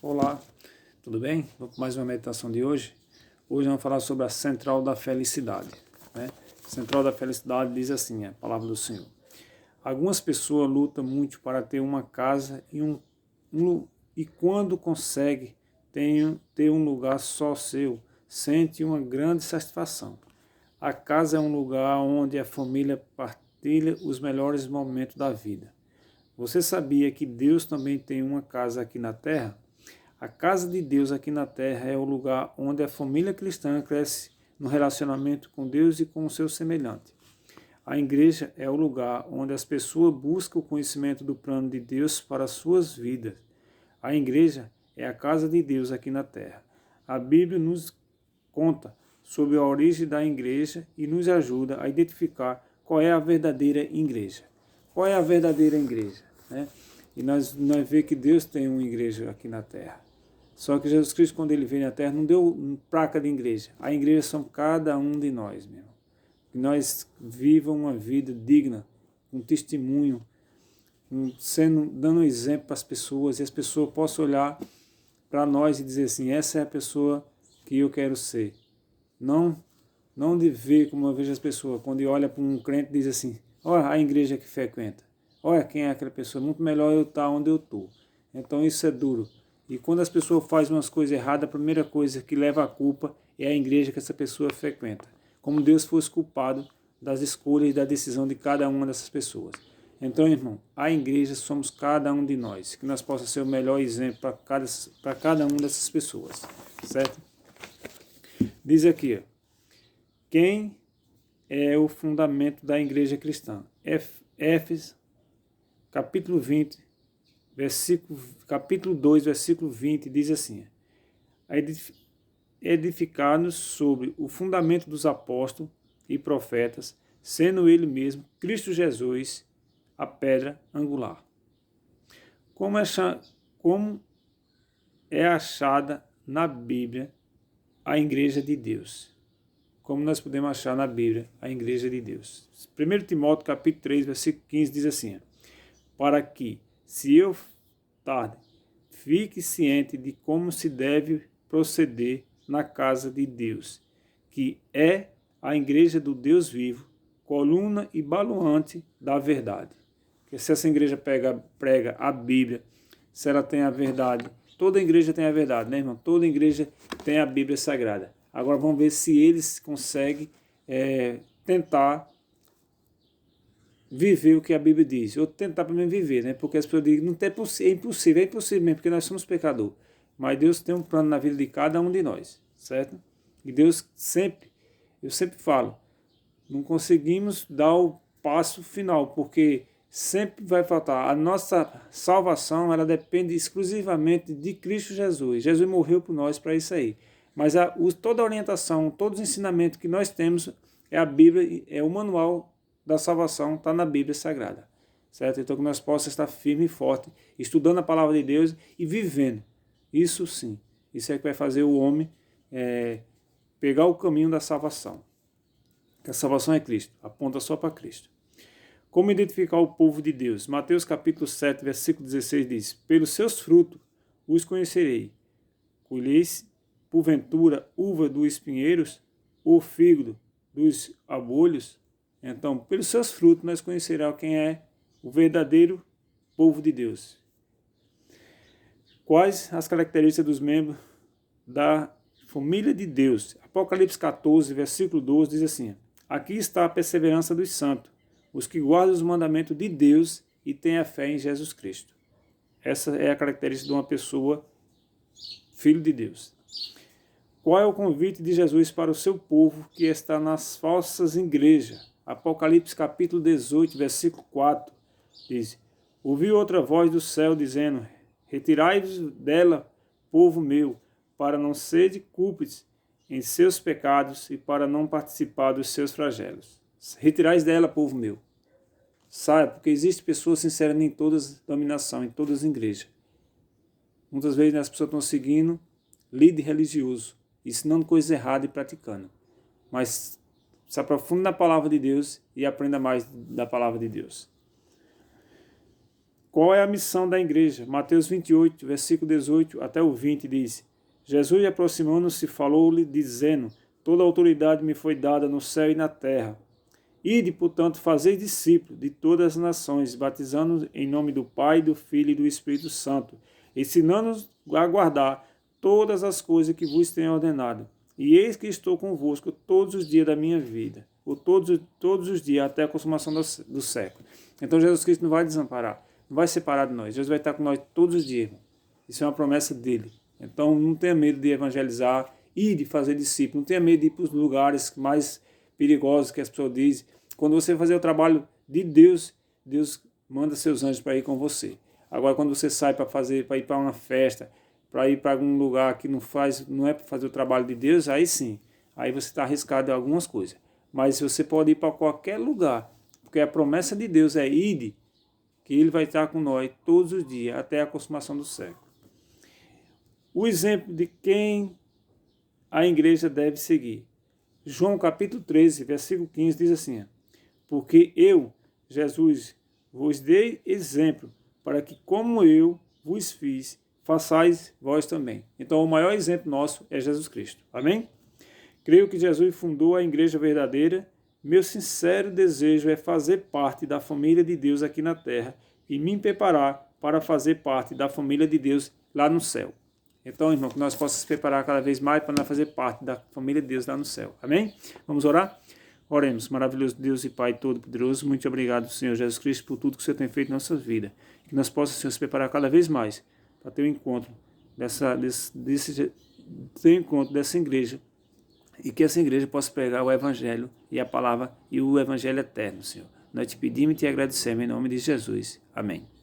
Olá, tudo bem? Vamos para mais uma meditação de hoje. Hoje vamos falar sobre a central da felicidade. Central da felicidade diz assim, a palavra do Senhor. Algumas pessoas lutam muito para ter uma casa e quando consegue ter um lugar só seu, sente uma grande satisfação. A casa é um lugar onde a família partilha os melhores momentos da vida. Você sabia que Deus também tem uma casa aqui na terra? A casa de Deus aqui na terra é o lugar onde a família cristã cresce no relacionamento com Deus e com o seu semelhante. A igreja é o lugar onde as pessoas buscam o conhecimento do plano de Deus para as suas vidas. A igreja é a casa de Deus aqui na terra. A Bíblia nos conta sobre a origem da igreja e nos ajuda a identificar qual é a verdadeira igreja. Qual é a verdadeira igreja? E nós vemos que Deus tem uma igreja aqui na terra. Só que Jesus Cristo, quando ele veio na terra, não deu placa de igreja. A igreja são cada um de nós, meu irmão. Que nós vivamos uma vida digna, um testemunho, dando um exemplo para as pessoas, e as pessoas possam olhar para nós e dizer assim, essa é a pessoa que eu quero ser. Não de ver como eu vejo as pessoas, quando olha para um crente e diz assim, olha a igreja que frequenta, olha quem é aquela pessoa, muito melhor eu estar onde eu estou. Então isso é duro. E quando as pessoas fazem umas coisas erradas, a primeira coisa que leva a culpa é a igreja que essa pessoa frequenta. Como Deus fosse culpado das escolhas e da decisão de cada uma dessas pessoas. Então, irmão, a igreja somos cada um de nós. Que nós possamos ser o melhor exemplo para cada uma dessas pessoas. Certo? Diz aqui, quem é o fundamento da igreja cristã? Éfeso, capítulo 20, capítulo 2, versículo 20, diz assim, edificados sobre o fundamento dos apóstolos e profetas, sendo ele mesmo, Cristo Jesus, a pedra angular. Como é achada na Bíblia a igreja de Deus? Como nós podemos achar na Bíblia a igreja de Deus? 1 Timóteo, capítulo 3, versículo 15, diz assim, para que, se eu tarde, fique ciente de como se deve proceder na casa de Deus, que é a igreja do Deus vivo, coluna e baluarte da verdade. Porque se essa igreja prega a Bíblia, se ela tem a verdade, toda igreja tem a verdade, né, irmão? Toda igreja tem a Bíblia Sagrada. Agora vamos ver se eles conseguem tentar viver o que a Bíblia diz, ou tentar para mim viver, né? Porque as pessoas dizem, não é impossível mesmo, porque nós somos pecadores. Mas Deus tem um plano na vida de cada um de nós, certo? E Deus eu sempre falo, não conseguimos dar o passo final, porque sempre vai faltar. A nossa salvação, ela depende exclusivamente de Cristo Jesus. Jesus morreu por nós para isso aí. Mas toda a orientação, todos os ensinamentos que nós temos, é a Bíblia, é o manual da salvação, está na Bíblia Sagrada, certo? Então que nós possamos estar firme e forte, estudando a palavra de Deus e vivendo. Isso sim, isso é que vai fazer o homem pegar o caminho da salvação. Que a salvação é Cristo, aponta só para Cristo. Como identificar o povo de Deus? Mateus capítulo 7, versículo 16 diz, pelos seus frutos os conhecerei. Colheis, porventura, uva dos espinheiros, ou fígado dos abolhos? Então, pelos seus frutos, nós conheceremos quem é o verdadeiro povo de Deus. Quais as características dos membros da família de Deus? Apocalipse 14, versículo 12, diz assim, aqui está a perseverança dos santos, os que guardam os mandamentos de Deus e têm a fé em Jesus Cristo. Essa é a característica de uma pessoa, filho de Deus. Qual é o convite de Jesus para o seu povo que está nas falsas igrejas? Apocalipse capítulo 18, versículo 4, diz, ouvi outra voz do céu dizendo, retirai-vos dela, povo meu, para não sede cúmplices em seus pecados e para não participar dos seus flagelos. Retirai-vos dela, povo meu. Saia, porque existem pessoas sinceras em todas as dominações, em todas as igrejas. Muitas vezes as pessoas estão seguindo líder religioso, ensinando coisas erradas e praticando. Mas se aprofunde na palavra de Deus e aprenda mais da palavra de Deus. Qual é a missão da igreja? Mateus 28, versículo 18 até o 20 diz: Jesus, aproximando-se, falou-lhe, dizendo: Toda a autoridade me foi dada no céu e na terra. Ide, portanto, fazei discípulos de todas as nações, batizando-os em nome do Pai, do Filho e do Espírito Santo, ensinando-os a guardar todas as coisas que vos tenho ordenado. E eis que estou convosco todos os dias da minha vida, ou todos os dias, até a consumação do século. Então Jesus Cristo não vai desamparar, não vai separar de nós. Jesus vai estar com nós todos os dias, irmão. Isso é uma promessa dele. Então não tenha medo de evangelizar e de fazer discípulo. Não tenha medo de ir para os lugares mais perigosos que as pessoas dizem. Quando você fazer o trabalho de Deus, Deus manda seus anjos para ir com você. Agora, quando você sai para ir para uma festa, para ir para algum lugar que não é para fazer o trabalho de Deus, aí sim, aí você está arriscado em algumas coisas. Mas você pode ir para qualquer lugar, porque a promessa de Deus é ide, que Ele vai estar com nós todos os dias, até a consumação do século. O exemplo de quem a igreja deve seguir. João capítulo 13, versículo 15 diz assim: Porque eu, Jesus, vos dei exemplo, para que como eu vos fiz, façais vós também. Então o maior exemplo nosso é Jesus Cristo. Amém? Creio que Jesus fundou a igreja verdadeira. Meu sincero desejo é fazer parte da família de Deus aqui na terra e me preparar para fazer parte da família de Deus lá no céu. Então, irmão, que nós possamos preparar cada vez mais para nós fazer parte da família de Deus lá no céu. Amém? Vamos orar? Oremos. Maravilhoso Deus e Pai Todo-Poderoso, muito obrigado, Senhor Jesus Cristo, por tudo que o Senhor tem feito em nossa vida. Que nós possamos, Senhor, se preparar cada vez mais para ter o encontro dessa igreja, e que essa igreja possa pregar o Evangelho e a palavra e o Evangelho eterno, Senhor. Nós te pedimos e te agradecemos em nome de Jesus. Amém.